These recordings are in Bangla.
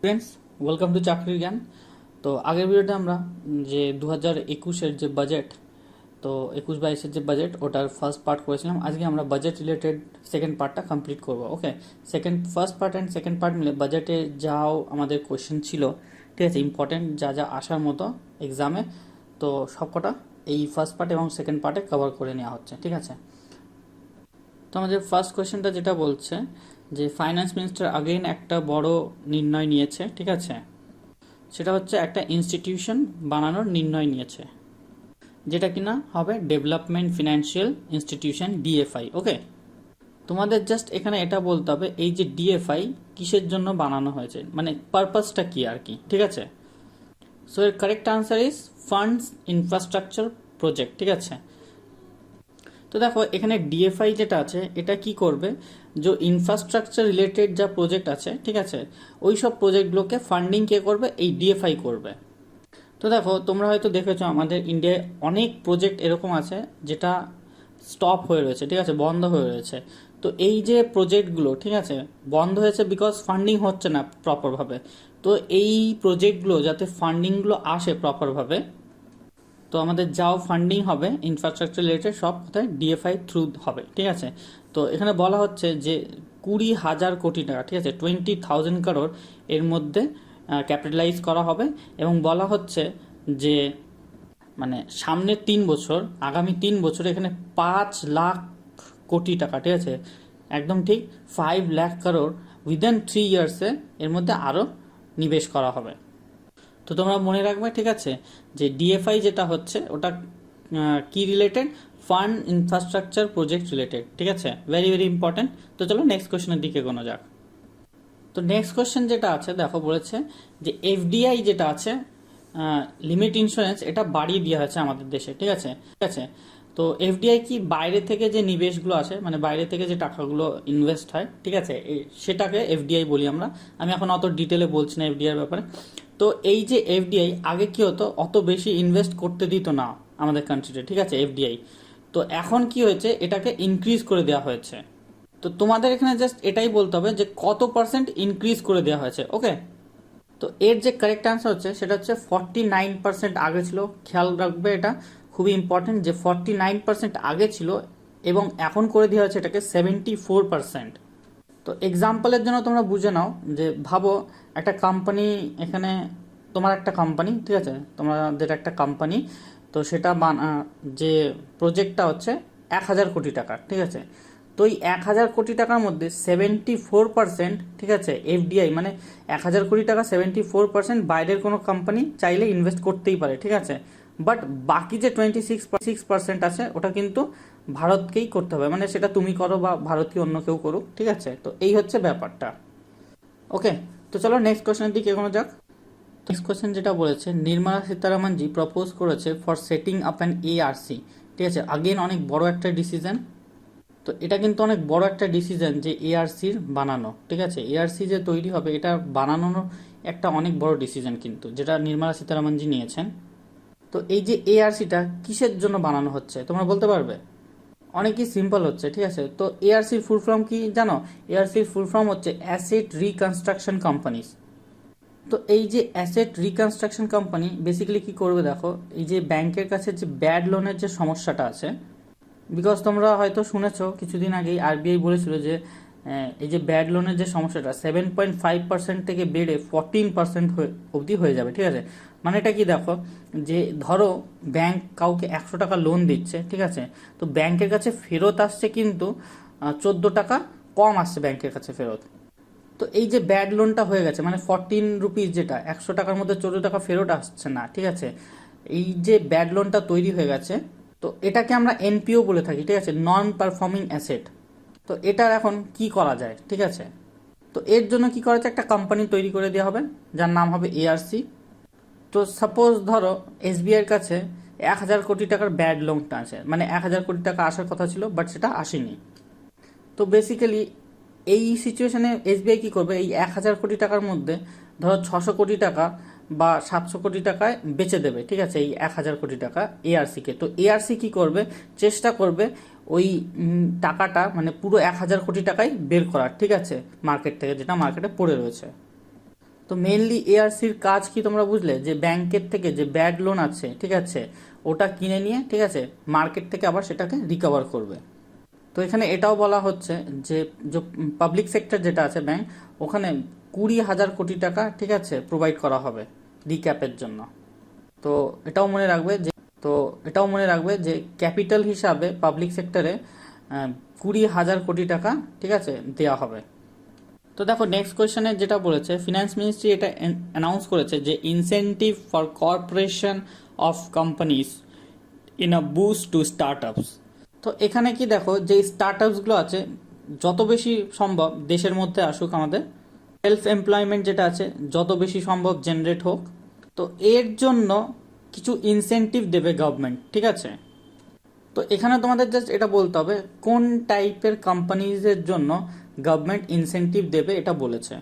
ফ্রেন্ডস, ওয়েলকাম টু চাকরির জ্ঞান। তো আগের ভিডিওতে আমরা যে 2021-এর যে বাজেট, তো 21-22-এর যে বাজেট ওটার ফার্স্ট পার্ট করেছিলাম। আজকে আমরা বাজেট রিলেটেড সেকেন্ড পার্টটা কমপ্লিট করব। Okay, first part and second part মিলে বাজেটে যাও আমাদের কোয়েশ্চেন ছিল, ঠিক আছে, ইম্পর্টেন্ট যা যা আসার মতো এক্সামে, তো সবকটা এই ফার্স্ট পার্ট এবং সেকেন্ড পার্টে কভার করে নেওয়া হচ্ছে, ঠিক আছে। তো আমাদের ফার্স্ট কোয়েশ্চেনটা যেটা বলছে যে ফাইন্যান্স মিনিস্টার আগেইন একটা বড় নির্ণয় নিয়েছে, ঠিক আছে। সেটা হচ্ছে একটা ইনস্টিটিউশন বানানোর নির্ণয় নিয়েছে, যেটা কিনা হবে ডেভেলপমেন্ট ফিনান্সিয়াল ইনস্টিটিউশন, ডিএফআই। ওকে, তোমাদের জাস্ট এখানে এটা বলতে হবে এই যে ডিএফআই কিসের জন্য বানানো হয়েছে, মানে পারপাসটা কি আর কি, ঠিক আছে। সো এর correct answer is funds infrastructure project, ঠিক আছে। তো দেখো এখানে ডিএফআই যেটা আছে এটা কি করবে, যে ইনফ্রাস্ট্রাকচার রিলেটেড যা প্রজেক্ট আছে, ঠিক আছে, ওই সব প্রজেক্টগুলোকে ফান্ডিং কে করবে, এই ডিএফআই করবে। তো দেখো তোমরা হয়তো দেখেছো আমাদের ইন্ডিয়ায় অনেক প্রজেক্ট এরকম আছে যেটা স্টপ হয়ে রয়েছে, ঠিক আছে, বন্ধ হয়ে রয়েছে। তো এই যে প্রজেক্টগুলো, ঠিক আছে, বন্ধ হয়েছে বিকজ ফান্ডিং হচ্ছে না প্রপারভাবে। তো এই প্রজেক্টগুলো যাতে ফান্ডিংগুলো আসে প্রপারভাবে, তো আমাদের যাও ফান্ডিং হবে ইনফ্রাস্ট্রাকচার রিলেটেড সব কোথায় ডিএফআই থ্রু হবে, ঠিক আছে। তো এখানে বলা হচ্ছে যে 20,000 কোটি টাকা, ঠিক আছে, 20,000 কারোর এর মধ্যে ক্যাপিটালাইজ করা হবে। এবং বলা হচ্ছে যে মানে সামনে 3 বছর, আগামী 3 বছর এখানে 5 লাখ কোটি টাকা, ঠিক আছে, একদম ঠিক 5 লাখ কারোর উইদিন 3 ইয়ার্সে এর মধ্যে আরও নিবেশ করা হবে। তো তোমরা মনে রাখবে, ঠিক আছে, যে ডিএফআই যেটা হচ্ছে ওটা কি related, fund infrastructure project related, ঠিক আছে, ভেরি ভেরি ইম্পর্টেন্ট। তো চলো নেক্সট কোশ্চেনের দিকে কোনো যাক। তো নেক্সট কোশ্চেন যেটা আছে দেখো বলেছে যে এফডিআই যেটা আছে, লিমিট ইন্স্যুরেন্স, এটা বাড়িয়ে দেওয়া হয়েছে আমাদের দেশে, ঠিক আছে, ঠিক আছে। তো এফডিআই কি বাইরে থেকে যে নিবেশগুলো আসে, মানে বাইরে থেকে যে টাকাগুলো ইনভেস্ট হয়, ঠিক আছে, সেটাকে এফডিআই বলি আমরা। আমি এখন অত ডিটেলে বলছি না এফডিআই এর ব্যাপারে। তো এই যে এফডিআই আগে কি হতো, অত বেশি ইনভেস্ট করতে দিত না আমাদের কান্ট্রিতে, ঠিক আছে, এফডিআই। তো এখন কি হয়েছে, এটাকে ইনক্রিজ করে দেওয়া হয়েছে। তো তোমাদের এখানে জাস্ট এটাই বলতে হবে যে কত পার্সেন্ট ইনক্রিজ করে দেওয়া হয়েছে। ওকে, তো এর যে কারেক্ট আনসার হচ্ছে সেটা হচ্ছে 49% আগে ছিল। খেয়াল রাখবে, এটা খুবই ইম্পর্টেন্ট যে 49% আগে ছিল এবং এখন করে দেওয়া হয়েছে এটাকে 74%। তো এক্সাম্পলের জন্য তোমরা বুঝে নাও যে ভাবো একটা কোম্পানি, এখানে তোমার একটা কোম্পানি, ঠিক আছে, তোমাদের একটা কোম্পানি, তো সেটা যে প্রজেক্টটা হচ্ছে 1,000 কোটি টাকা, ঠিক আছে। তো এই 1,000 কোটি টাকার মধ্যে 74%, ঠিক আছে, এফডিআই, মানে 1,000 কোটি টাকা 74% বাইরের কোনো কোম্পানি চাইলে ইনভেস্ট করতেই পারে, ঠিক আছে। বাট বাকি যে 26% আছে ওটা কিন্তু ভারতকেই করতে হবে, মানে সেটা তুমি করো বা ভারতীয় অন্য কেউ করুক, ঠিক আছে। তো এই হচ্ছে ব্যাপারটা। ওকে, তো চলো নেক্সট কোশ্চেনের দিকে এগোনো যাক। নেক্সট কোশ্চেন যেটা বলেছে নির্মলা সীতারামন জি প্রপোজ করেছে for setting up an ARC, ঠিক আছে, আগেন অনেক বড় একটা ডিসিশন। তো এটা কিন্তু অনেক বড় একটা ডিসিশন যে এআরসির বানানো, ঠিক আছে, এআরসি যে তৈরি হবে এটা বানানোর একটা অনেক বড় ডিসিশন কিন্তু, যেটা নির্মলা সীতারামন জি নিয়েছেন। তো এই যে এআরসিটা কিসের জন্য বানানো হচ্ছে তোমরা বলতে পারবে? অনেকই সিম্পল হচ্ছে, ঠিক আছে। তো এআরসির ফুল ফর্ম কি জানো? এআরসির ফুল ফর্ম হচ্ছে অ্যাসেট রিকনস্ট্রাকশন কোম্পানিজ। তো এই যে অ্যাসেট রিকনস্ট্রাকশন কোম্পানি বেসিক্যালি কি করবে দেখো, এই যে ব্যাংকের কাছে যে ব্যাড লোনের যে সমস্যাটা আছে, বিকজ তোমরা হয়তো শুনেছো কিছুদিন আগেই আরবিআই বলেছিল যে এই যে ব্যাড লোনের যে সমস্যাটা 7.5% থেকে বেড়ে 14% অবধি হয়ে যাবে, ঠিক আছে। মানে এটা কি দেখো, যে ধরো ব্যাংক কাউকে 100 টাকা লোন দিচ্ছে, ঠিক আছে, তো ব্যাংকের কাছে ফেরত আসছে কিন্তু 14 টাকা কম আসছে ব্যাংকের কাছে ফেরত। তো এই যে ব্যাড লোনটা হয়ে গেছে, মানে 14 রুপিস, যেটা 100 টাকার মধ্যে 14 টাকা ফেরত আসছে না, ঠিক আছে, এই যে ব্যাড লোনটা তৈরি হয়ে গেছে, তো এটাকে আমরা এনপিও বলে থাকি, ঠিক আছে, নন পারফর্মিং অ্যাসেট। তো এটার এখন কি করা যায়, ঠিক আছে। তো এর জন্য কি করা যায়, একটা কোম্পানি তৈরি করে দেওয়া হবে যার নাম হবে এআরসি। তো সাপোজ ধরো এসবিআই এর কাছে 1,000 কোটি টাকার ব্যাড লোনটা আছে, মানে 1,000 কোটি টাকা আসার কথা ছিল বাট সেটা আসেনি। তো বেসিক্যালি এই সিচুয়েশনে এসবিআই কি করবে, এই 1,000 কোটি টাকার মধ্যে ধরো 600 কোটি টাকা বা 700 কোটি টাকায় বেচে দেবে, ঠিক আছে, এই 1,000 কোটি টাকা এআরসিকে। তো এআরসি কি করবে, চেষ্টা করবে ওই টাকাটা, মানে পুরো 1,000 কোটি টাকাই বের করার, ঠিক আছে, মার্কেট থেকে, যেটা মার্কেটে পড়ে রয়েছে। তো মেইনলি এআরসির কাজ কি তোমরা বুঝলে, যে ব্যাংকের থেকে যে ব্যাড লোন আছে, ঠিক আছে, ওটা কিনে নিয়ে, ঠিক আছে, মার্কেট থেকে আবার সেটাকে রিকভার করবে। তো এখানে এটাও বলা হচ্ছে যে পাবলিক সেক্টর যেটা আছে ব্যাংক, ওখানে 20,000 কোটি টাকা, ঠিক আছে, প্রোভাইড করা হবে রিক্যাপের জন্য। তো এটাও মনে রাখবে যে ক্যাপিটাল হিসাবে পাবলিক সেক্টরে 20,000 কোটি টাকা, ঠিক আছে, দেওয়া হবে। তো দেখো নেক্সট কোয়েশ্চেনে যেটা বলেছে, ফিনান্স মিনিস্ট্রি এটা অ্যানাউন্স করেছে যে incentive for corporation of companies in a boost to startups. তো এখানে কি দেখো, যে স্টার্টআপসগুলো আছে যত বেশি সম্ভব দেশের মধ্যে আসুক, আমাদের সেলফ এমপ্লয়মেন্ট যেটা আছে যত বেশি সম্ভব জেনারেট হোক। তো এর জন্য কিছু ইনসেন্টিভ দেবে গভর্নমেন্ট, ঠিক আছে। তো এখানে তোমাদের জাস্ট এটা বলতে হবে কোন টাইপের কোম্পানিজের জন্য গভর্নমেন্ট ইনসেন্টিভ দেবে, এটা বলেছে।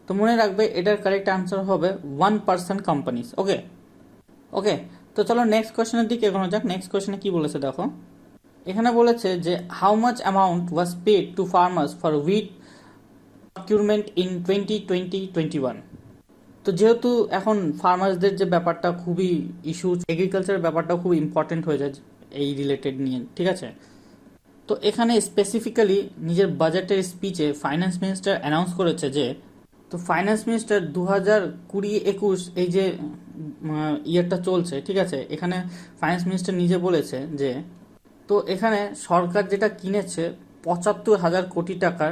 তো মনে রাখবে এটার কারেক্ট আনসার হবে 1% কোম্পানিজ। ওকে ওকে তো চলো নেক্সট কোয়েশ্চেনের দিকে এগোনো যাক। নেক্সট কোয়েশ্চেনে কি বলেছে দেখো, এখানে বলেছে যে how much amount was paid to farmers for wheat procurement in 2020-21। তো যেহেতু এখন ফার্মার্সদের যে ব্যাপারটা খুবই ইস্যু, এগ্রিকালচারের ব্যাপারটাও খুব ইম্পর্টেন্ট হয়ে যায় এই রিলেটেড নিয়ে, ঠিক আছে। তো এখানে স্পেসিফিক্যালি নিজের বাজেটের স্পিচে ফাইন্যান্স মিনিস্টার অ্যানাউন্স করেছে যে, তো ফাইন্যান্স মিনিস্টার 2020-21 এই যে ইয়ারটা চলছে, ঠিক আছে, এখানে ফাইন্যান্স মিনিস্টার নিজে বলেছে যে, তো এখানে সরকার যেটা কিনেছে 75,000 কোটি টাকার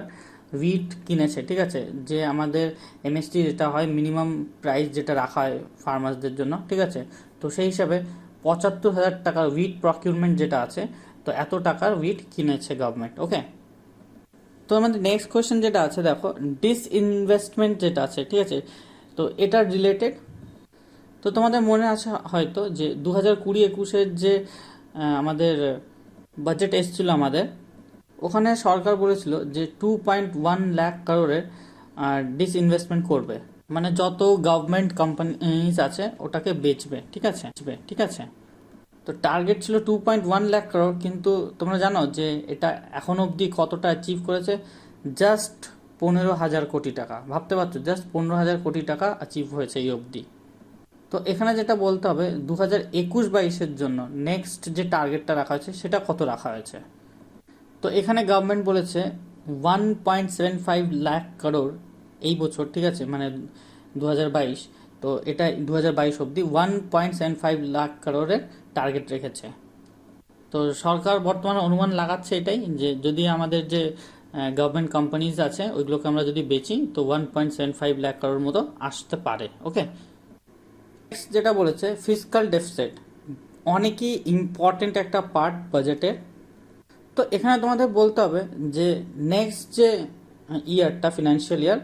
হুইট কিনেছে, ঠিক আছে, যে আমাদের এমএসটি যেটা হয় মিনিমাম প্রাইস যেটা রাখা হয় ফার্মার্সদের জন্য, ঠিক আছে। তো সেই হিসাবে 75,000 টাকার হুইট প্রকিউরমেন্ট যেটা আছে, তো এত টাকার হুইট কিনেছে গভর্নমেন্ট। ওকে, তো আমাদের নেক্সট কোয়েশ্চেন যেটা আছে দেখো, ডিসইনভেস্টমেন্ট যেটা আছে, ঠিক আছে, তো এটার রিলেটেড। তো তোমাদের মনে আছে হয়তো যে 2020-21 যে আমাদের বাজেট এসেছিল আমাদের, ওখানে সরকার বলেছিল যে 2.1 লাখ কারোরের ডিসইনভেস্টমেন্ট করবে, মানে যত গভর্নমেন্ট কোম্পানিজ আছে ওটাকে বেচবে, ঠিক আছে। তো টার্গেট ছিল 2.1 লাখ কারোর, কিন্তু তোমরা জানো যে এটা এখন অবধি কতটা অ্যাচিভ করেছে, জাস্ট 15,000 কোটি টাকা। ভাবতে পারছো, জাস্ট 15,000 কোটি টাকা অ্যাচিভ হয়েছে এই অবধি। তো এখানে যেটা বলতে হবে 2021-22-এর জন্য নেক্সট যে টার্গেটটা রাখা হয়েছে সেটা কত রাখা হয়েছে। তো এখানে গভর্নমেন্ট বলেছে 1.75 লাখ কারোর এই বছর, ঠিক আছে, মানে 2022। তো এটা 2022 অবধি 1.75 লাখ কারোরের টার্গেট রেখেছে। তো সরকার বর্তমানে অনুমান লাগাচ্ছে এটাই, যে যদি আমাদের যে গভর্নমেন্ট কোম্পানিজ আছে ওইগুলোকে আমরা যদি বেচি, তো 1.75 লাখ কারোর মতো আসতে পারে। ওকে, নেক্সট যেটা বলেছে ফিসকাল ডেফিসিট, অনেকই ইম্পর্টেন্ট একটা পার্ট বাজেটের। তো এখানে তোমাদের বলতে হবে যে নেক্সট যে ইয়ারটা ফিনান্সিয়াল ইয়ার,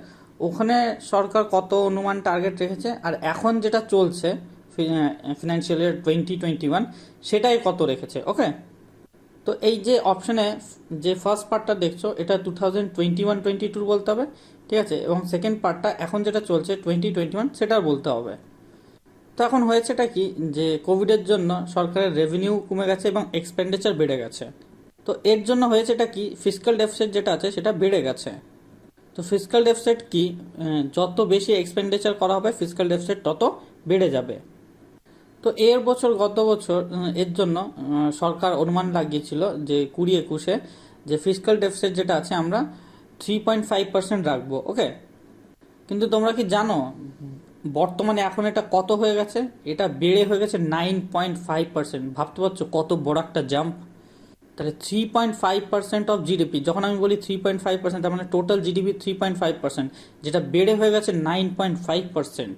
ওখানে সরকার কত অনুমান টার্গেট রেখেছে, আর এখন যেটা চলছে ফিনান্সিয়াল ইয়ার 2021 সেটাই কত রেখেছে। ওকে, তো এই যে অপশনে যে ফার্স্ট পার্টটা দেখছো এটা 2021-22 বলতে হবে, ঠিক আছে, এবং সেকেন্ড পার্টটা এখন যেটা চলছে 2021 সেটা বলতে হবে। তো এখন হয়েছেটা কি, যে কোভিডের জন্য সরকারের রেভিনিউ কমে গেছে এবং এক্সপেন্ডিচার বেড়ে গেছে। তো এর জন্য হয়েছে এটা কি, ফিসকাল ডেফিসিট যেটা আছে সেটা বেড়ে গেছে। তো ফিসকাল ডেফিসিট কি, যত বেশি এক্সপেন্ডিচার করা হবে ফিসকাল ডেফিসিট তত বেড়ে যাবে। তো গত বছর এর জন্য সরকার অনুমান লাগিয়েছিল যে 2021-এ যে ফিসকাল ডেফিসিট যেটা আছে আমরা 3.5% রাখবো। ওকে, কিন্তু তোমরা কি জানো বর্তমানে এখন এটা কত হয়ে গেছে, এটা বেড়ে হয়ে গেছে 9.5%। ভাবতে পারছো কত বড় একটা জাম্প। তাহলে 3.5% অফ জিডিপি, যখন আমি বলি 3.5%, তার মানে টোটাল জিডিপি 3.5%, যেটা বেড়ে হয়ে গেছে 9.5%।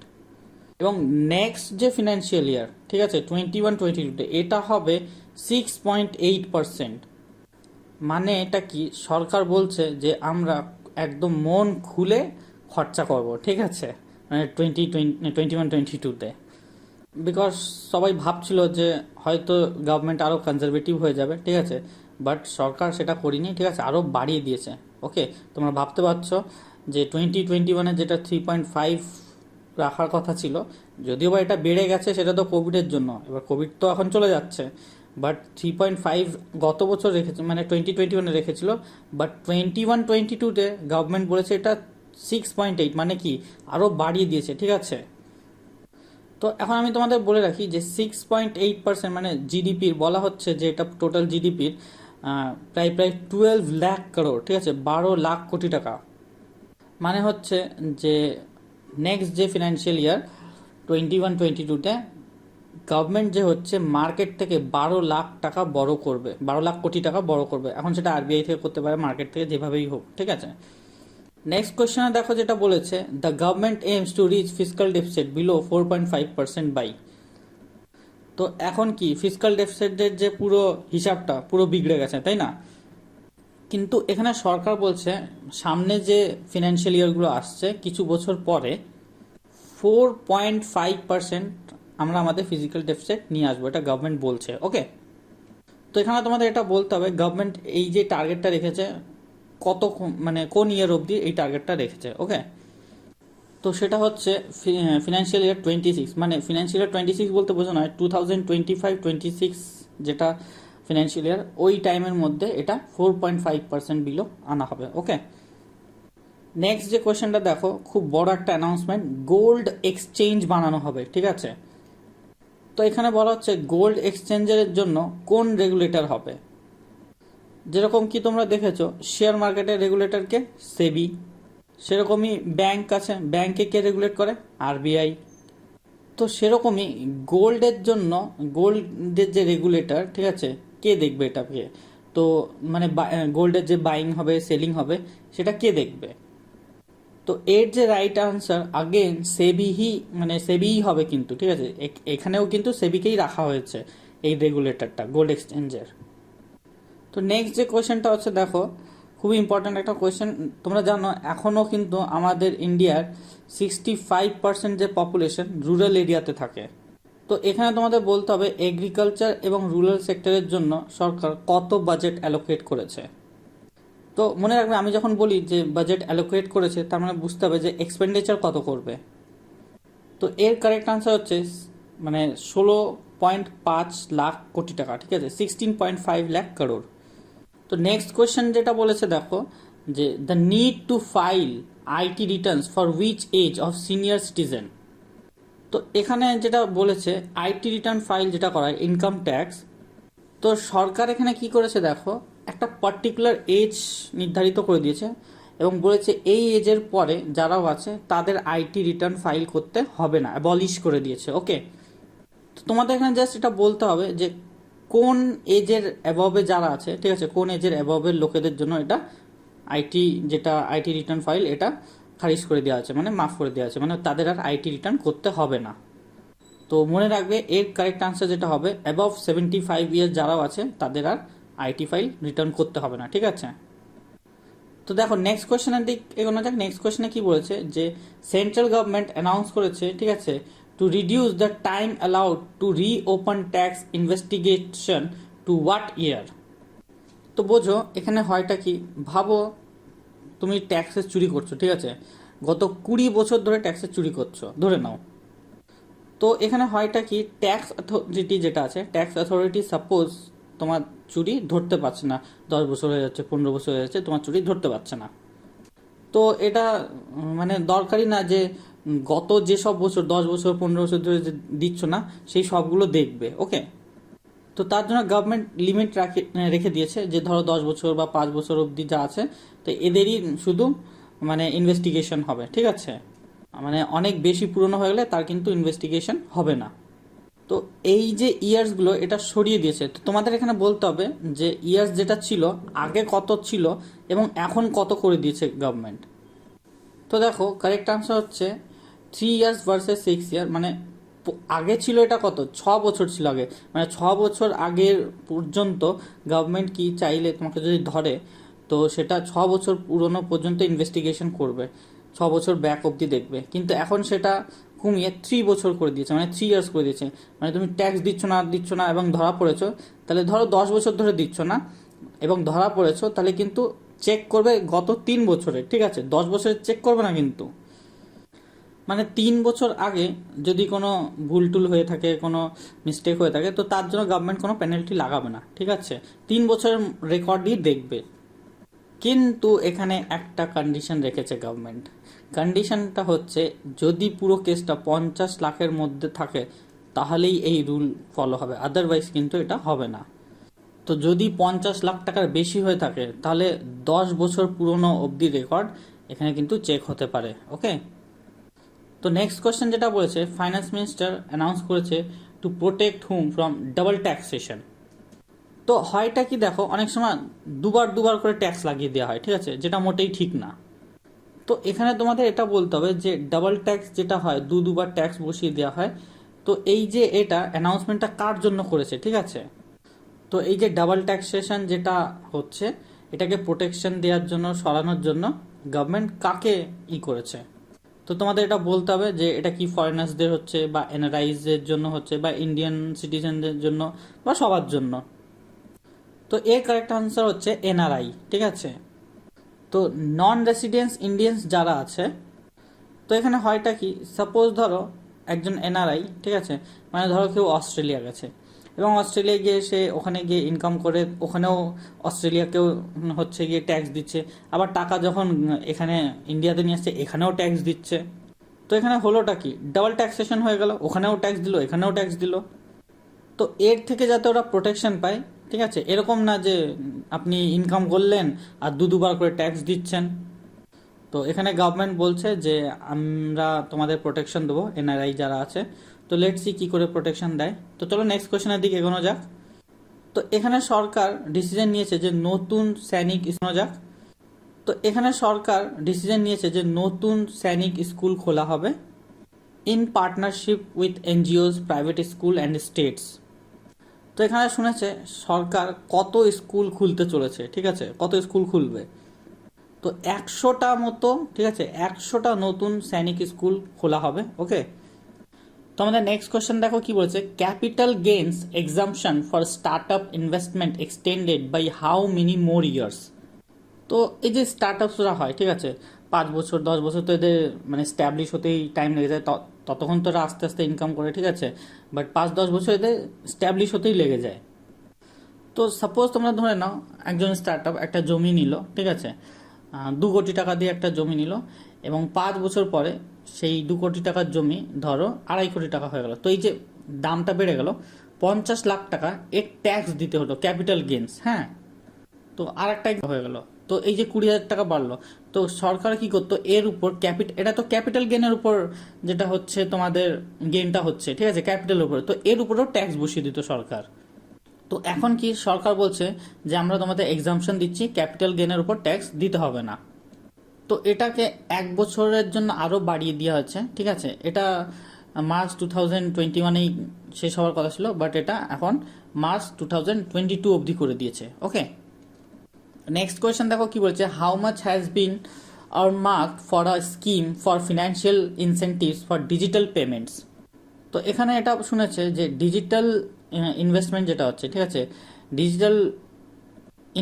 এবং নেক্সট যে ফিনান্সিয়াল ইয়ার, ঠিক আছে, 21-22, এটা হবে 6.8%। মানে এটা কি, সরকার বলছে যে আমরা একদম মন খুলে খরচা করব, ঠিক আছে, মানে 2021-22-তে। বিকজ সবাই ভাবছিল যে হয়তো গভর্নমেন্ট আরও কনজারভেটিভ হয়ে যাবে, ঠিক আছে, বাট সরকার সেটা করিনি, ঠিক আছে, আরও বাড়িয়ে দিয়েছে। ওকে, তোমরা ভাবতে পারছো যে 2021-এ যেটা 3.5 রাখার কথা ছিল, যদিও বা এটা বেড়ে গেছে সেটা তো কোভিডের জন্য, এবার কোভিড তো এখন চলে যাচ্ছে, বাট 3.5 গত বছর রেখেছে, মানে 2021-এ রেখেছিল, বাট 21-22-তে গভর্নমেন্ট বলেছে এটা 6.8 মানে কি আরও বাড়িয়ে দিয়েছে, ঠিক আছে। তো এখন আমি তোমাদের বলে রাখি যে 6.8% মানে জিডিপির বলা হচ্ছে যে এটা টোটাল জিডিপির প্রায় 12 লাখ করোড়, ঠিক আছে, 12 লাখ কোটি টাকা। মানে হচ্ছে যে নেক্সট যে ফিনান্সিয়াল ইয়ার 21-22-তে গভর্নমেন্ট যে হচ্ছে মার্কেট থেকে 12 লাখ টাকা বড় করবে, 12 লাখ কোটি টাকা বড় করবে। এখন সেটা আরবিআই থেকে করতে পারে, মার্কেট থেকে, যেভাবেই হোক, ঠিক আছে। নেক্সট কোয়েশ্চেনে দেখো যেটা বলেছে, the government aims to reach fiscal deficit below 4.5% by. তো এখন কি ফিসকাল ডেফিসিটের যে পুরো হিসাবটা পুরো বিগড়ে গেছে, তাই না? কিন্তু এখানে সরকার বলছে সামনে যে ফিনান্সিয়াল ইয়ারগুলো আসছে কিছু বছর পরে 4.5% আমরা আমাদের ফিজিক্যাল ডেফিসিট নিয়ে আসবো, এটা গভর্নমেন্ট বলছে। ওকে, তো এখানে তোমাদের এটা বলতে হবে গভর্নমেন্ট এই যে টার্গেটটা রেখেছে কত, মানে কোন ইয়ার অবধি এই টার্গেটটা রেখেছে। ওকে, তো সেটা হচ্ছে ফিনান্সিয়াল ইয়ার 26, মানে ফিনান্সিয়াল ইয়ার 26 বলতে বোঝো নয়, 2025-26 যেটা ফিনান্সিয়াল ইয়ার, ওই টাইমের মধ্যে এটা 4.5% বিলো আনা হবে। ওকে, নেক্সট যে কোয়েশ্চেনটা দেখো, খুব বড় একটা অ্যানাউন্সমেন্ট, গোল্ড এক্সচেঞ্জ বানানো হবে, ঠিক আছে। তো এখানে বলা হচ্ছে গোল্ড এক্সচেঞ্জের জন্য কোন রেগুলেটর হবে। যেরকম কি তোমরা দেখেছো শেয়ার মার্কেটের রেগুলেটরকে সেবি, সেরকমই ব্যাংক আছে, ব্যাংকে কে রেগুলেট করে, আরবিআই। তো সেরকমই গোল্ডের জন্য গোল্ডের যে রেগুলেটর, ঠিক আছে, কে দেখবে এটাকে? তো মানে গোল্ডের যে বাইং হবে সেলিং হবে সেটা কে দেখবে? তো এর যে রাইট আনসার আগেন সেবিহি, মানে সেবিই হবে কিন্তু, ঠিক আছে। এখানেও কিন্তু সেবিকেই রাখা হয়েছে এই রেগুলেটরটা গোল্ড এক্সচেঞ্জের। তো নেক্সট যে কোয়েশ্চেনটা হচ্ছে দেখো, খুবই ইম্পর্ট্যান্ট একটা কোয়েশ্চেন। তোমরা জানো এখনও কিন্তু আমাদের ইন্ডিয়ার 65% যে পপুলেশন রুরাল এরিয়াতে থাকে। তো এখানে তোমাদের বলতে হবে এগ্রিকালচার এবং রুরাল সেক্টরের জন্য সরকার কত বাজেট অ্যালোকেট করেছে। তো মনে রাখবে আমি যখন বলি যে বাজেট অ্যালোকেট করেছে তার মানে বুঝতে হবে যে এক্সপেন্ডিচার কত করবে। তো এর কারেক্ট আনসার হচ্ছে মানে 16.5 লাখ কোটি টাকা, ঠিক আছে, 16.5 লাখ করোড়। তো নেক্সট কোয়েশ্চেন যেটা বলেছে দেখো যে the need to file IT returns for which age of senior citizen. তো এখানে যেটা বলেছে আইটি রিটার্ন ফাইল যেটা করা হয় ইনকাম ট্যাক্স, তো সরকার এখানে কি করেছে দেখো, একটা পার্টিকুলার এজ নির্ধারিত করে দিয়েছে এবং বলেছে এই এজের পরে যারাও আছে তাদের আইটি রিটার্ন ফাইল করতে হবে না, অ্যাবলিশ করে দিয়েছে। ওকে, তো তোমাদের এখানে জাস্ট এটা বলতে হবে যে কোন এজের অ্যাবভে যারা আছে, ঠিক আছে, কোন এজের অ্যাবভের লোকেদের জন্য এটা আইটি রিটার্ন ফাইল এটা খারিজ করে দেওয়া আছে, মানে মাফ করে দেওয়া আছে, মানে তাদের আর আইটি রিটার্ন করতে হবে না। তো মনে রাখবে এর কারেক্ট আনসার যেটা হবে অ্যাবভ 75 ইয়ার্স যারাও আছে তাদের আর আইটি ফাইল রিটার্ন করতে হবে না, ঠিক আছে। তো দেখো নেক্সট কোয়েশ্চেনের দিক এগোনো যাক। নেক্সট কোয়েশ্চেনে কি বলেছে যে সেন্ট্রাল গভর্নমেন্ট অ্যানাউন্স করেছে, ঠিক আছে, to reduce the time allowed to reopen tax investigation to what year. তো বোঝো এখানে হয়টা কি, ভাবো তুমি ট্যাক্সের চুরি করছো, ঠিক আছে, গত 20 বছর ধরে ট্যাক্সের চুরি করছো ধরে নাও। তো এখানে হয়টা কি, ট্যাক্স অথরিটি যেটা আছে, ট্যাক্স অথরিটি সাপোজ তোমার চুরি ধরতে পারছে না, 10 বছর হয়ে যাচ্ছে, 15 বছর হয়ে যাচ্ছে, তোমার চুরি ধরতে পারছে না। তো এটা মানে দরকারি না যে গত যেসব বছর 10 বছর 15 বছর ধরে যে দিচ্ছ না সেই সবগুলো দেখবে। ওকে, তো তার জন্য গভর্নমেন্ট লিমিট রেখে দিয়েছে যে ধরো 10 বছর বা 5 বছর অবধি যা আছে তো এদেরই শুধু মানে ইনভেস্টিগেশন হবে, ঠিক আছে। মানে অনেক বেশি পুরনো হয়ে গেলে তার কিন্তু ইনভেস্টিগেশন হবে না। তো এই যে ইয়ার্সগুলো এটা সরিয়ে দিয়েছে। তো তোমাদের এখানে বলতে হবে যে ইয়ার্স যেটা ছিল আগে কত ছিল এবং এখন কত করে দিয়েছে গভর্নমেন্ট। তো দেখো কারেক্ট আনসার হচ্ছে 3 ইয়ার্স ভার্সেস 6 ইয়ার, মানে আগে ছিল এটা কত 6 বছর ছিল আগে, মানে 6 বছর আগের পর্যন্ত গভর্নমেন্ট কি চাইলে তোমাকে যদি ধরে তো সেটা 6 বছর পুরনো পর্যন্ত ইনভেস্টিগেশন করবে, 6 বছর ব্যাক অবধি দেখবে। কিন্তু এখন সেটা কমিয়ে 3 বছর করে দিয়েছে, মানে 3 ইয়ার্স করে দিয়েছে। মানে তুমি ট্যাক্স দিচ্ছ না এবং ধরা পড়েছো, তাহলে ধরো 10 বছর ধরে দিচ্ছ না এবং ধরা পড়েছো, তাহলে কিন্তু চেক করবে গত 3 বছরে, ঠিক আছে, 10 বছরের চেক করবে না কিন্তু। মানে 3 বছর আগে যদি কোনো ভুল টুল হয়ে থাকে, কোনো মিস্টেক হয়ে থাকে, তো তার জন্য গভর্নমেন্ট কোনো পেনাল্টি লাগাবে না, ঠিক আছে, 3 বছরের রেকর্ডই দেখবে। কিন্তু এখানে একটা কন্ডিশন রেখেছে গভর্নমেন্ট, কন্ডিশনটা হচ্ছে যদি পুরো কেসটা 50 লাখের মধ্যে থাকে তাহলেই এই রুল ফলো হবে, আদারওয়াইজ কিন্তু এটা হবে না। তো যদি 50 লাখ টাকার বেশি হয়ে থাকে তাহলে 10 বছর পুরনো অবধি রেকর্ড এখানে কিন্তু চেক হতে পারে। ওকে, তো নেক্সট কোয়েশ্চেন যেটা বলেছে, ফাইন্যান্স মিনিস্টার অ্যানাউন্স করেছে to protect hmm from double taxation. তো হয়টা কি দেখো, অনেক সময় দুবার দুবার করে ট্যাক্স লাগিয়ে দেওয়া হয়, ঠিক আছে, যেটা মোটেই ঠিক না। তো এখানে তোমাদের এটা বলতে হবে যে ডাবল ট্যাক্স যেটা হয়, দুবার ট্যাক্স বসিয়ে দেওয়া হয়। তো এই যে এটা অ্যানাউন্সমেন্টটা কার জন্য করেছে, ঠিক আছে, তো এই যে ডাবল ট্যাক্সেশন যেটা হচ্ছে এটাকে প্রোটেকশন দেওয়ার জন্য, সরানোর জন্য গভর্নমেন্ট কাকে করেছে। তো তোমাদের এটা বলতে হবে যে এটা কি ফরেনার্সদের হচ্ছে, বা এনআরআইজের জন্য হচ্ছে, বা ইন্ডিয়ান সিটিজেনদের জন্য, বা সবার জন্য। তো এর কারেক্ট আনসার হচ্ছে এনআরআই, ঠিক আছে। তো নন রেসিডেন্স ইন্ডিয়ানস যারা আছে, তো এখানে হয়টা কি, সাপোজ ধরো একজন এনআরআই, ঠিক আছে, মানে ধরো কেউ অস্ট্রেলিয়া গেছে এবং অস্ট্রেলিয়া গিয়ে সে ওখানে গিয়ে ইনকাম করে, ওখানেও অস্ট্রেলিয়াকেও হচ্ছে গিয়ে ট্যাক্স দিচ্ছে, আবার টাকা যখন এখানে ইন্ডিয়াতে নিয়ে আসছে এখানেও ট্যাক্স দিচ্ছে। তো এখানে হলোটা কি, ডাবল ট্যাক্সেশন হয়ে গেল, ওখানেও ট্যাক্স দিল এখানেও ট্যাক্স দিল। তো এর থেকে যাতে ওরা প্রোটেকশন পায়, ঠিক আছে, এরকম না যে আপনি ইনকাম করলেন আর দুবার করে ট্যাক্স দিচ্ছেন। তো এখানে গভর্নমেন্ট বলছে যে আমরা তোমাদের প্রোটেকশন দেবো, এনআরআই যারা আছে। তো লেটস সি কি করে প্রোটেকশন দেয়। তো চলো নেক্সট কোয়েশ্চেনের দিকে এগোনো যাক। তো এখানে সরকার ডিসিশন নিয়েছে যে নতুন সৈনিক এগোনো যাক। তো এখানে সরকার ডিসিশন নিয়েছে যে নতুন সৈনিক স্কুল খোলা হবে in partnership with NGOs, private school and states. তো এখানে শুনেছে সরকার কত স্কুল খুলতে চলেছে, ঠিক আছে, কত স্কুল খুলবে। তো 100টা মতো, ঠিক আছে, 100টা নতুন সৈনিক স্কুল খোলা হবে। ওকে, তো আমাদের নেক্সট কোয়েশ্চেন দেখো কি বলছে, capital gains exemption for start up investment extended by how many more years. তো এই যে স্টার্ট আপসরা হয়, ঠিক আছে, 5 বছর 10 বছর তো এদের মানে স্ট্যাবলিশ হতেই টাইম লেগে যায়, ততক্ষণ তো এরা আস্তে আস্তে ইনকাম করে, ঠিক আছে, বাট 5-10 বছর এদের স্ট্যাবলিশ হতেই লেগে যায়। তো সাপোজ তোমরা ধরে নাও একজন স্টার্ট আপ একটা জমি নিল, ঠিক আছে, 2 কোটি টাকা দিয়ে একটা জমি নিল, এবং 5 বছর পরে সেই 2 কোটি টাকার জমি ধরো 2.5 কোটি টাকা হয়ে গেল। তো এই যে দামটা বেড়ে গেল, 50 লাখ টাকা এর ট্যাক্স দিতে হলো, ক্যাপিটাল গেইনস, হ্যাঁ। তো আর একটা হয়ে গেল, তো এই যে 20,000 টাকা বাড়লো, তো সরকার কি করতো এর উপর এটা তো ক্যাপিটাল গেইনের উপর যেটা হচ্ছে তোমাদের গেইনটা হচ্ছে, ঠিক আছে, ক্যাপিটালের উপর, তো এর উপরেও ট্যাক্স বসিয়ে দিত সরকার। তো এখন কি সরকার বলছে যে আমরা তোমাদের এক্সাম্পশন দিচ্ছি, ক্যাপিটাল গেইনের উপর ট্যাক্স দিতে হবে না। তো এটাকে 1 বছরের জন্য আরও বাড়িয়ে দেওয়া হচ্ছে, ঠিক আছে, এটা মার্চ 2021-এই শেষ হওয়ার কথা ছিল, বাট এটা এখন মার্চ 2022 অবধি করে দিয়েছে। ওকে, নেক্সট কোয়েশ্চেন দেখো কি বলছে, how much has been earmarked for a scheme for financial incentives for digital payments. তো এখানে এটা শুনেছে যে ডিজিটাল ইনভেস্টমেন্ট যেটা হচ্ছে, ঠিক আছে, ডিজিটাল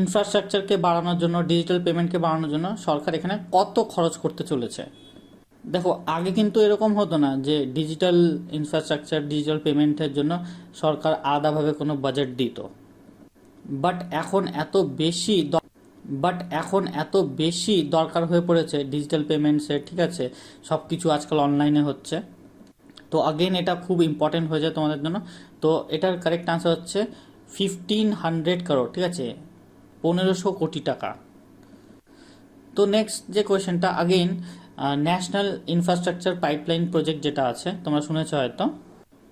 ইনফ্রাস্ট্রাকচারকে বাড়ানোর জন্য, ডিজিটাল পেমেন্টকে বাড়ানোর জন্য সরকার এখানে কত খরচ করতে চলেছে। দেখো আগে কিন্তু এরকম হতো না যে ডিজিটাল ইনফ্রাস্ট্রাকচার, ডিজিটাল পেমেন্টের জন্য সরকার আলাদাভাবে কোনো বাজেট দিত, বাট এখন এত বেশি দরকার হয়ে পড়েছে ডিজিটাল পেমেন্টসের, ঠিক আছে, সব কিছু আজকাল অনলাইনে হচ্ছে। তো আগেন এটা খুব ইম্পর্টেন্ট হয়ে যায় তোমাদের জন্য। তো এটার কারেক্ট আনসার হচ্ছে 1500 কারোর, ঠিক আছে, 1500 কোটি টাকা। তো নেক্সট যে কোয়েশ্চেনটা, again national infrastructure pipeline project যেটা আছে তোমরা শুনেছো হয়তো।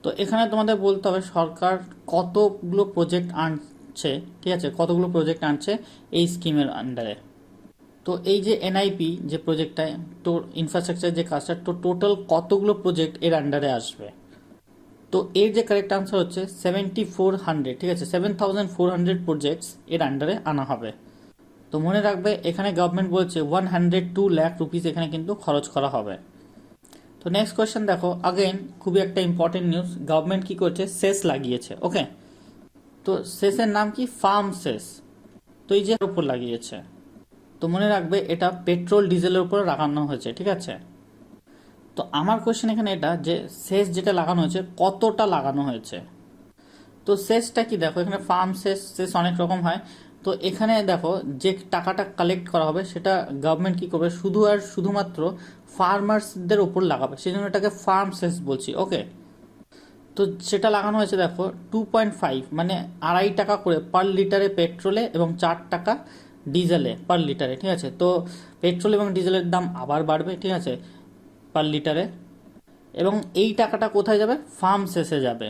তো এখানে তোমাদের বলতে হবে সরকার কতগুলো প্রজেক্ট আনছে, ঠিক আছে, কতগুলো প্রজেক্ট আনছে এই স্কিমের আন্ডারে। তো এই যে এনআইপি যে প্রজেক্টটা, তো ইনফ্রাস্ট্রাকচার যে কাজটা, তো টোটাল কতগুলো প্রজেক্ট এর আন্ডারে আসবে। তো এর যে কারেক্ট আনসার হচ্ছে 7400, ঠিক আছে, 7400 প্রজেক্টস এর আন্ডারে আনা হবে। তো মনে রাখবে এখানে গভর্নমেন্ট বলছে 102 লাখ রুপিস এখানে কিন্তু খরচ করা হবে। তো নেক্সট কোয়েশ্চেন দেখো, আগেন খুবই একটা ইম্পর্টেন্ট নিউজ, গভর্নমেন্ট কি করছে, সেস লাগিয়েছে। ওকে, তো সেসের নাম কি, ফার্ম সেস। তো এই যে উপর লাগিয়েছে, তো মনে রাখবে এটা পেট্রোল ডিজেলের উপর লাগানো হয়েছে, ঠিক আছে। তো আমার কোয়েশ্চেন এখানে এটা যে সেস যেটা লাগানো হয়েছে কতটা লাগানো হয়েছে। তো সেসটা কি দেখো, এখানে ফার্ম সেস অনেক রকম হয়। তো এখানে দেখো যে টাকাটা কালেক্ট করা হবে সেটা গভর্নমেন্ট কি করবে, শুধুমাত্র ফার্মার্সদের ওপর লাগাবে, সেই জন্য এটাকে ফার্ম সেস বলছি। ওকে, তো সেটা লাগানো হয়েছে দেখো 2.5 মানে 2.5 টাকা করে পার লিটারে পেট্রোলে এবং 4 টাকা ডিজেলে পার লিটারে, ঠিক আছে। তো পেট্রোল এবং ডিজেলের দাম আবার বাড়বে, ঠিক আছে, পার লিটারে, এবং এই টাকাটা কোথায় যাবে? ফার্ম সেসে যাবে।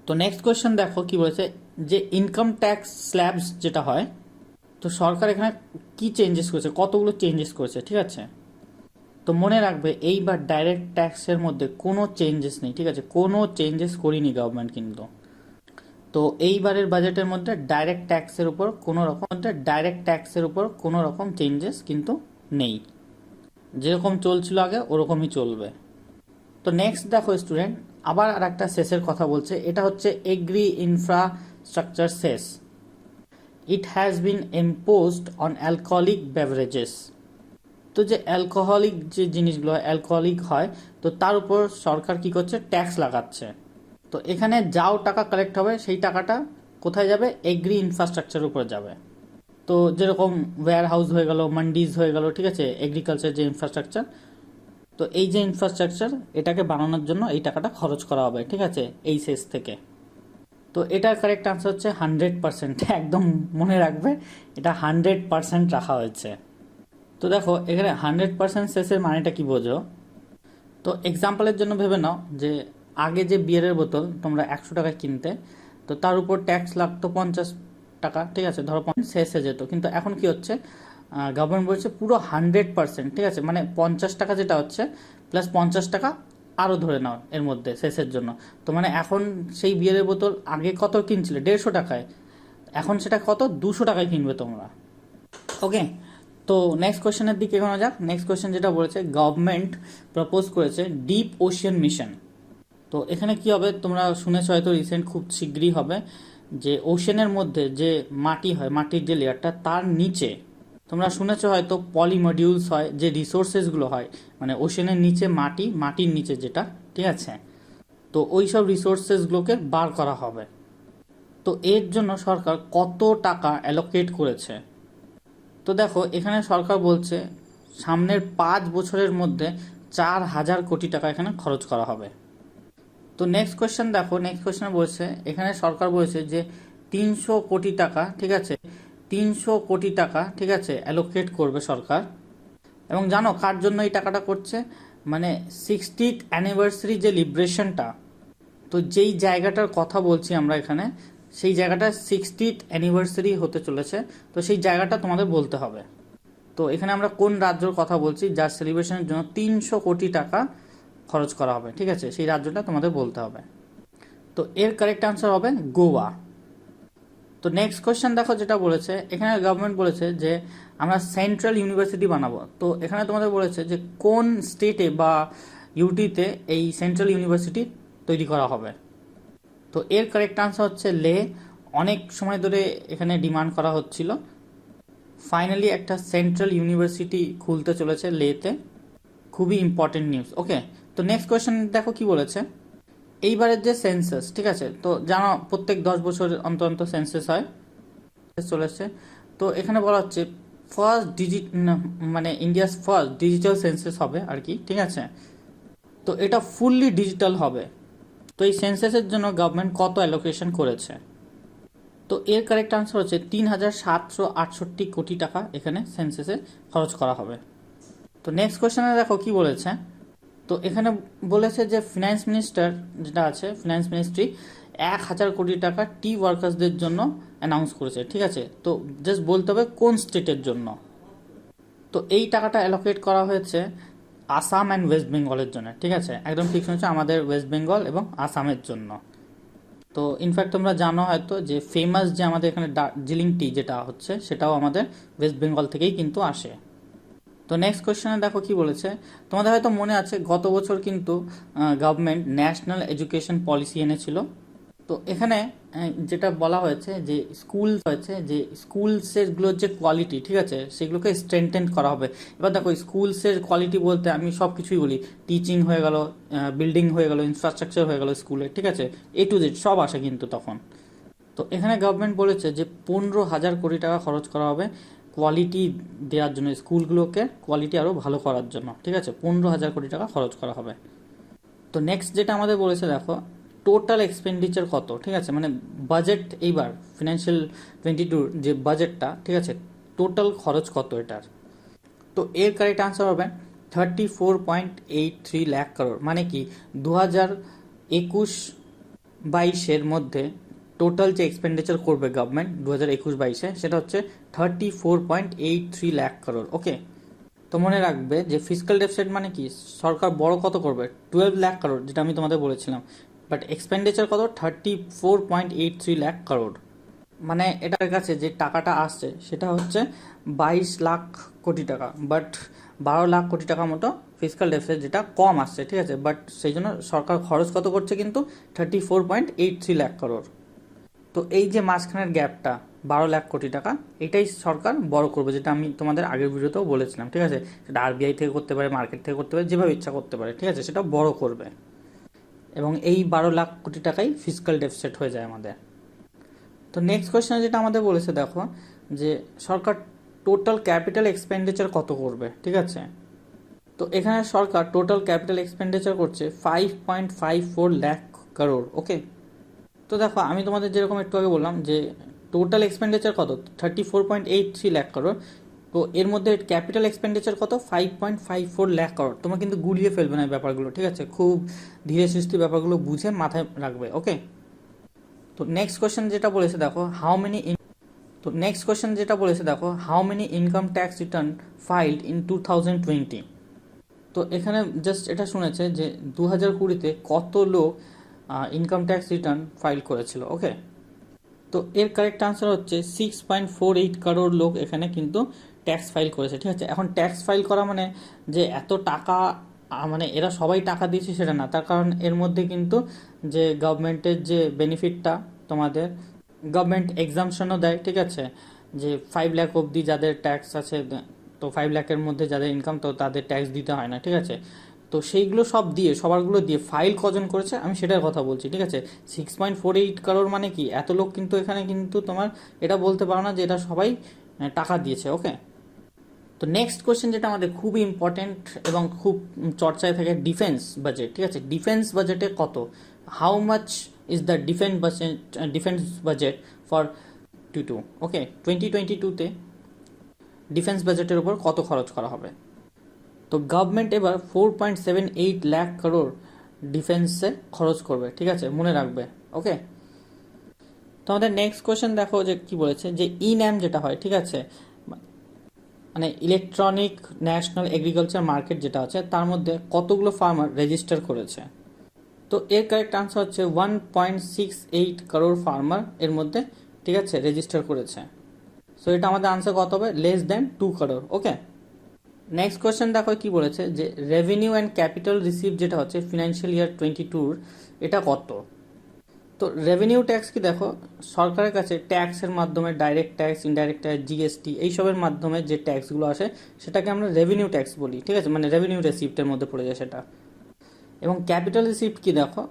তো নেক্সট কোয়েশ্চেন দেখো কি বলেছে, যে ইনকাম ট্যাক্স স্ল্যাবস যেটা হয়, তো সরকার এখানে কি চেঞ্জেস করেছে, কতগুলো চেঞ্জেস করেছে, ঠিক আছে। তো মনে রাখবে এইবার ডাইরেক্ট ট্যাক্সের মধ্যে কোনো চেঞ্জেস নেই, ঠিক আছে, কোনো চেঞ্জেস করিনি গভর্নমেন্ট কিন্তু। তো এইবারের বাজেটের মধ্যে ডাইরেক্ট ট্যাক্সের উপর কোনো রকম চেঞ্জেস কিন্তু নেই, যেরকম চলছিল আগে ওরকমই চলবে। তো নেক্সট দেখো স্টুডেন্ট, আবার আর একটা সেসের কথা বলছে, এটা হচ্ছে agri infrastructure cess. It has been imposed on alcoholic beverages. তো যে অ্যালকোহলিক যে জিনিসগুলো অ্যালকোহলিক হয়, তো তার উপর সরকার কি করছে? ট্যাক্স লাগাচ্ছে। তো এখানে যাও টাকা কালেক্ট হবে সেই টাকাটা কোথায় যাবে? এগ্রি ইনফ্রাস্ট্রাকচারের উপর যাবে। তো যেরকম ওয়্যার হাউস হয়ে গেল, মান্ডিজ হয়ে গেল, ঠিক আছে, এগ্রিকালচার যে ইনফ্রাস্ট্রাকচার, তো এই যে ইনফ্রাস্ট্রাকচার এটাকে বানানোর জন্য এই টাকাটা খরচ করা হবে, ঠিক আছে, এই সেস থেকে। তো এটার কারেক্ট আনসার হচ্ছে 100%। একদম মনে রাখবে, এটা 100% রাখা হয়েছে। তো দেখো এখানে 100% সেসের মানেটা কি বোঝো? তো এক্সাম্পলের জন্য ভেবে নাও যে আগে যে বিয়ারের বোতল তোমরা 100 টাকায় কিনতে, তো তার উপর ট্যাক্স লাগতো 50 টাকা, ঠিক আছে, ধরো শেষে যেত, কিন্তু এখন কি হচ্ছে? গভর্নমেন্ট বলছে পুরো 100%, ঠিক আছে, মানে 50 টাকা যেটা হচ্ছে প্লাস 50 টাকা আরও ধরে নাও এর মধ্যে শেষের জন্য। তো মানে এখন সেই বিয়ারের বোতল আগে কত কিনছিলে? 150 টাকায়, এখন সেটা কত? 200 টাকায় কিনবে তোমরা। ওকে, তো নেক্সট কোয়েশ্চেনের দিকে এগোনো যাক। নেক্সট কোয়েশ্চেন যেটা বলেছে, গভর্নমেন্ট প্রপোজ করেছে ডিপ ওশিয়ান মিশন। তো এখানে কি হবে? তোমরা শুনেছো হয়তো, রিসেন্ট খুব শীঘ্রই হবে, যে ওশানের মধ্যে যে মাটি হয়, মাটির যে লেয়ারটা তার নিচে তোমরা শুনেছো হয়তো পলিমডিউলস হয়, যে রিসোর্সেসগুলো হয়, মানে ওশানের নিচে মাটির নিচে যেটা, ঠিক আছে, তো ওই সব রিসোর্সেসগুলোকে বার করা হবে। তো এর জন্য সরকার কত টাকা অ্যালোকেট করেছে? তো দেখো এখানে সরকার বলছে সামনের 5 বছরের মধ্যে 4,000 কোটি টাকা এখানে খরচ করা হবে। তো নেক্সট কোয়েশ্চেন দেখো, নেক্সট কোয়েশ্চেন বলছে, এখানে সরকার বলছে যে 300 কোটি টাকা, ঠিক আছে, 300 কোটি টাকা, ঠিক আছে, অ্যালোকেট করবে সরকার। এবং জানো কার জন্য এই টাকাটা করছে? মানে 60th অ্যানিভার্সারি যে লিবারেশনটা, তো যেই জায়গাটার কথা বলছি আমরা এখানে, সেই জায়গাটা 60th অ্যানিভার্সারি হতে চলেছে, তো সেই জায়গাটা তোমাদের বলতে হবে। তো এখানে আমরা কোন রাজ্যের কথা বলছি যার সেলিব্রেশনের জন্য 300 কোটি টাকা খরচ করা হবে, ঠিক আছে, সেই রাজ্যটা তোমাদের বলতে হবে। তো এর কারেক্ট আনসার হবে গোয়া। তো নেক্সট কোয়েশ্চেন দেখো যেটা বলেছে, এখানে গভর্নমেন্ট বলেছে যে আমরা সেন্ট্রাল ইউনিভার্সিটি বানাবো। তো এখানে তোমাদের বলেছে যে কোন স্টেটে বা ইউটিতে এই সেন্ট্রাল ইউনিভার্সিটি তৈরি করা হবে। তো এর কারেক্ট আনসার হচ্ছে লে। অনেক সময় ধরে এখানে ডিমান্ড করা হচ্ছিল, ফাইনালি একটা সেন্ট্রাল ইউনিভার্সিটি খুলতে চলেছে লেতে, খুবই ইম্পর্টেন্ট নিউজ। ওকে, তো নেক্সট কোয়েশ্চেন দেখো কি বলেছে, এইবারের যে সেন্সাস, ঠিক আছে, তো জানো প্রত্যেক 10 বছর অন্তর অন্তর সেন্সাস হয়, চলেছে। তো এখানে বলা হচ্ছে মানে ইন্ডিয়াস ফার্স্ট ডিজিটাল সেন্সাস হবে আর কি, ঠিক আছে, তো এটা ফুললি ডিজিটাল হবে। তো এই সেন্সাসের জন্য গভর্নমেন্ট কত অ্যালোকেশন করেছে? তো এর কারেক্ট আনসার হচ্ছে 3,768 কোটি টাকা এখানে সেন্সাসে খরচ করা হবে। তো নেক্সট কোয়েশ্চেনে দেখো কি বলেছে, তো এখানে বলেছে যে ফিনান্স মিনিস্টার যেটা আছে, ফিনান্স মিনিস্ট্রি 1,000 কোটি টাকা টি ওয়ার্কার্সদের জন্য অ্যানাউন্স করেছে, ঠিক আছে, তো জাস্ট বলতে হবে কোন স্টেটের জন্য। তো এই টাকাটা অ্যালোকেট করা হয়েছে আসাম অ্যান্ড ওয়েস্ট বেঙ্গলের জন্য, ঠিক আছে, একদম ঠিক শুনেছো, আমাদের ওয়েস্ট বেঙ্গল এবং আসামের জন্য। তো ইনফ্যাক্ট তোমরা জানো হয়তো যে ফেমাস যে আমাদের এখানে দার্জিলিং টি যেটা হচ্ছে, সেটাও আমাদের ওয়েস্ট বেঙ্গল থেকেই কিন্তু আসে। তো নেক্সট কোয়েশ্চেনে দেখো কি বলেছে, তোমাদের হয়তো মনে আছে গত বছর কিন্তু গভর্নমেন্ট ন্যাশনাল এডুকেশন পলিসি এনেছিল। তো এখানে যেটা বলা হয়েছে যে স্কুলসেরগুলোর যে কোয়ালিটি, ঠিক আছে, সেগুলোকে স্ট্রেংথেন করা হবে। এবার দেখো স্কুলসের কোয়ালিটি বলতে আমি সব কিছুই বলি, টিচিং হয়ে গেল, বিল্ডিং হয়ে গেল, ইনফ্রাস্ট্রাকচার হয়ে গেল স্কুলে, ঠিক আছে, A to Z সব আসে কিন্তু তখন। তো এখানে গভর্নমেন্ট বলেছে যে 15,000 কোটি টাকা খরচ করা হবে কোয়ালিটি দেওয়ার জন্য, স্কুলগুলোকে কোয়ালিটি আরও ভালো করার জন্য, ঠিক আছে, 15,000 কোটি টাকা খরচ করা হবে। তো নেক্সট যেটা আমাদের বলেছে দেখো, টোটাল এক্সপেন্ডিচার কত, ঠিক আছে, মানে বাজেট এইবার ফিনান্সিয়াল 22 যে বাজেটটা, ঠিক আছে, টোটাল খরচ কত এটার। তো এর কারেক্ট আনসার হবে 34.83 লাখ করোড়। মানে কি 2021-22 মধ্যে টোটাল যে এক্সপেন্ডিচার করবে গভর্নমেন্ট 2021-22 সেটা হচ্ছে 34.83 লাখ করোড়। ওকে, তো মনে রাখবে যে ফিসকাল ডেফিসিট মানে কি সরকার বড় কত করবে 12 লাখ করোড়, যেটা আমি তোমাদের বলেছিলাম, বাট এক্সপেন্ডিচার কত 34.83 লাখ করোড়। মানে এটার কাছে যে টাকাটা আসছে সেটা হচ্ছে 22 লাখ কোটি টাকা, বাট 12 লাখ কোটি টাকা মতো ফিসকাল ডেফিসিট, যেটা কম আসছে, ঠিক আছে, বাট সেই জন্য সরকার খরচ কত করছে কিন্তু 34.83 লাখ করোড়। তো এই যে মাঝখানের গ্যাপটা 12 লাখ কোটি টাকা, এটাই সরকার বড় করবে, যেটা আমি তোমাদের আগের ভিডিওতেও বলেছিলাম, ঠিক আছে, সেটা আরবিআই থেকে করতে পারে, মার্কেট থেকে করতে পারে, যেভাবে ইচ্ছা করতে পারে, ঠিক আছে, সেটা বড় করবে, এবং এই 12 লাখ কোটি টাকাই ফিসকাল ডেফিসিট হয়ে যায় আমাদের। তো নেক্সট কোয়েশ্চেন যেটা আমাদের বলেছে দেখো, যে সরকার টোটাল ক্যাপিটাল এক্সপেন্ডিচার কত করবে, ঠিক আছে। তো এখানে সরকার টোটাল ক্যাপিটাল এক্সপেন্ডিচার করছে 5.54 লাখ করোড়। ওকে, তো দেখো আমি তোমাদের যেরকম একটু আগে বললাম যে টোটাল এক্সপেন্ডিচার কত 34.83 লাখ করোড়, তো এর মধ্যে ক্যাপিটাল এক্সপেন্ডিচার কত 5.54 লাখ করোড়। তোমরা কিন্তু গুলিয়ে ফেলবে না এই ব্যাপারগুলো, ঠিক আছে, খুব ধীরে সুস্থে ব্যাপারগুলো বুঝে মাথায় রাখবে। ওকে, তো নেক্সট কোয়েশ্চেন যেটা বলেছে দেখো, how many income tax return ফাইলড in 2020। তো এখানে জাস্ট এটা শুনেছে যে 2020-তে কত লোক ইনকাম ট্যাক্স রিটার্ন ফাইল করেছিল। ওকে, তো এর কারেক্ট আনসার হচ্ছে 6.48 করোড় লোক এখানে কিন্তু ট্যাক্স ফাইল করেছে, ঠিক আছে। এখন ট্যাক্স ফাইল করা মানে যে এত টাকা, মানে এরা সবাই টাকা দিয়েছে সেটা না, তার কারণ এর মধ্যে কিন্তু যে গভর্নমেন্টের যে বেনিফিটটা, তোমাদের গভর্নমেন্ট এক্সামশনও দেয়, ঠিক আছে, যে 5 লাখ অবধি যাদের ট্যাক্স আছে, তো 5 লাখের মধ্যে যাদের ইনকাম, তো তাদের ট্যাক্স দিতে হয় না, ঠিক আছে। তো সেইগুলো সব দিয়ে, সবারগুলো দিয়ে ফাইল কজন করেছে আমি সেটার কথা বলছি, ঠিক আছে। 6.48 করোড় মানে কি এত লোক কিন্তু এখানে কিন্তু তোমার এটা বলতে পারো না যে এটা সবাই টাকা দিয়েছে। ওকে, তো নেক্সট কোয়েশ্চেন যেটা আমাদের খুবই ইম্পর্টেন্ট এবং খুব চর্চায় থাকে, ডিফেন্স বাজেট, ঠিক আছে। ডিফেন্স বাজেটে কত, how much is the defence budget for 22। Okay, 2022-তে ডিফেন্স বাজেটের উপর কত খরচ করা হবে। তো গভর্নমেন্ট এবার 4.78 লাখ করোড় ডিফেন্সে খরচ করবে, ঠিক আছে, মনে রাখবে। ওকে, তো আমাদের নেক্সট কোয়েশ্চেন দেখো যে কি বলেছে, যে ইন্যাম যেটা হয়, ঠিক আছে, মানে ইলেকট্রনিক ন্যাশনাল এগ্রিকালচার মার্কেট যেটা আছে, তার মধ্যে কতগুলো ফার্মার রেজিস্টার করেছে। তো এর কারেক্ট আনসার হচ্ছে 1.68 করোড় ফার্মার এর মধ্যে, ঠিক আছে, রেজিস্টার করেছে। সো এটা আমাদের আনসার কত হবে, লেস দেন 2 করোড়। ওকে, নেক্সট কোয়েশ্চেন দেখো কি বলেছে, যে রেভিনিউ অ্যান্ড ক্যাপিটাল রিসিভ যেটা হচ্ছে ফিনান্সিয়াল ইয়ার 22 এটা কত। তো রেভিনিউ ট্যাক্স কি দেখো, সরকারের কাছে ট্যাক্সের মাধ্যমে direct tax, indirect tax, GST এইসবের মাধ্যমে যে ট্যাক্সগুলো আসে সেটাকে আমরা রেভিনিউ ট্যাক্স বলি, ঠিক আছে, মানে রেভিনিউ রেসিপ্টের মধ্যে পড়ে যায় সেটা। এবং ক্যাপিটাল রিসিপ্ট কি দেখো,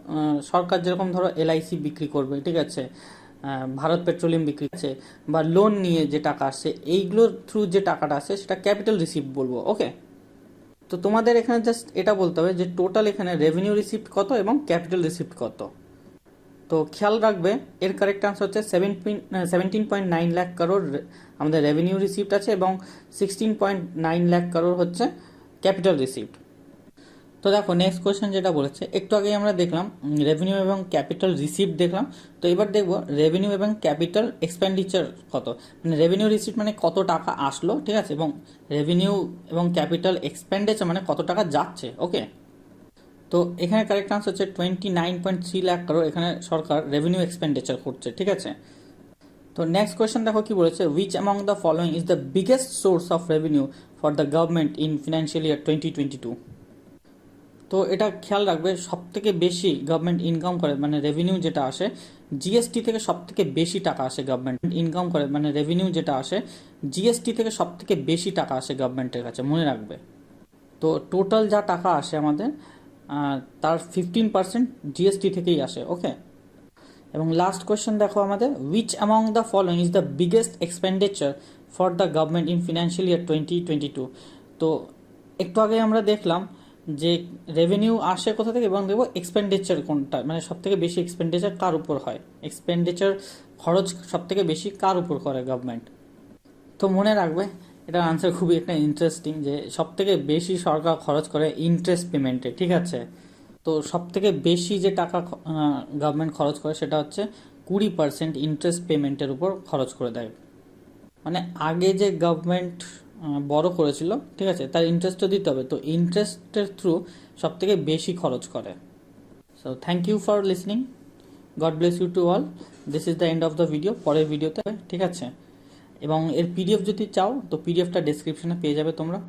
সরকার যেরকম ধরো এলআইসি বিক্রি করবে, ঠিক আছে, ভারত পেট্রোলিয়াম বিক্রি আছে, বা লোন নিয়ে যে টাকা আসছে, এইগুলোর থ্রু যে টাকাটা আসে সেটা ক্যাপিটাল রিসিপ্ট বলবো। ওকে, তো তোমাদের এখানে জাস্ট এটা বলতে হবে যে টোটাল এখানে রেভিনিউ রিসিপ্ট কত এবং ক্যাপিটাল রিসিপ্ট কত। তো খেয়াল রাখবে এর কারেক্ট আনসার হচ্ছে 17.9 লাখ করোড় আমাদের রেভিনিউ রিসিপ্ট আছে, এবং 16.9 লাখ করোড় হচ্ছে ক্যাপিটাল রিসিপ্ট। তো দেখো নেক্সট কোয়েশ্চেন যেটা বলেছে, একটু আগে আমরা দেখলাম রেভিনিউ এবং ক্যাপিটাল রিসিপ্ট দেখলাম, তো এবার দেখবো রেভিনিউ এবং ক্যাপিটাল এক্সপেন্ডিচার কত, মানে রেভিনিউ রিসিপ্ট মানে কত টাকা আসলো, ঠিক আছে, এবং রেভিনিউ এবং ক্যাপিটাল এক্সপেন্ডিচার মানে কত টাকা যাচ্ছে। ওকে, তো এখানে কারেক্ট আনসার হচ্ছে 29.3 লাখ করোড় এখানে সরকার রেভিনিউ এক্সপেন্ডিচার করছে, ঠিক আছে। তো নেক্সট কোয়েশ্চেন দেখো কি বলেছে, which among the following is the biggest source of revenue for the government in financial year 2022। তো এটা খেয়াল রাখবে, সব থেকে বেশি গভর্নমেন্ট ইনকাম করে, মানে রেভিনিউ যেটা আসে জিএসটি থেকে সব থেকে বেশি টাকা আসে গভর্নমেন্ট ইনকাম করে, মানে রেভিনিউ যেটা আসে জিএসটি থেকে সব থেকে বেশি টাকা আসে গভর্নমেন্টের কাছে, মনে রাখবে। তো টোটাল যা টাকা আসে আমাদের তার 15% জিএসটি থেকেই আসে। ওকে, এবং লাস্ট কোয়েশ্চেন দেখো আমাদের, which among the following is the biggest expenditure for the government in financial year 2022। তো একটু আগে আমরা দেখলাম যে রেভিনিউ আসে কোথা থেকে এবং দেখবো এক্সপেন্ডিচার কোনটা, মানে সব থেকে বেশি এক্সপেন্ডিচার কার উপর হয়, এক্সপেন্ডিচার খরচ সব থেকে বেশি কার উপর করে গভর্নমেন্ট। তো মনে রাখবে এটার আনসার খুবই একটা ইন্টারেস্টিং, যে সব থেকে বেশি সরকার খরচ করে ইন্টারেস্ট পেমেন্টে, ঠিক আছে। তো সব থেকে বেশি যে টাকা গভর্নমেন্ট খরচ করে সেটা হচ্ছে 20% ইন্টারেস্ট পেমেন্টের উপর খরচ করে দেয়। মানে আগে যে গভর্নমেন্ট বড় করেছিল, ঠিক আছে, তার ইন্টারেস্টও দিতে হবে, তো ইন্টারেস্টের থ্রু সব থেকে বেশি খরচ করে। So thank you for listening, God bless you to all, this is the end of the video. পরের ভিডিওতে, ঠিক আছে, এবং এর পিডিএফ যদি চাও তো পিডিএফটা ডেসক্রিপশনে পেয়ে যাবে তোমরা।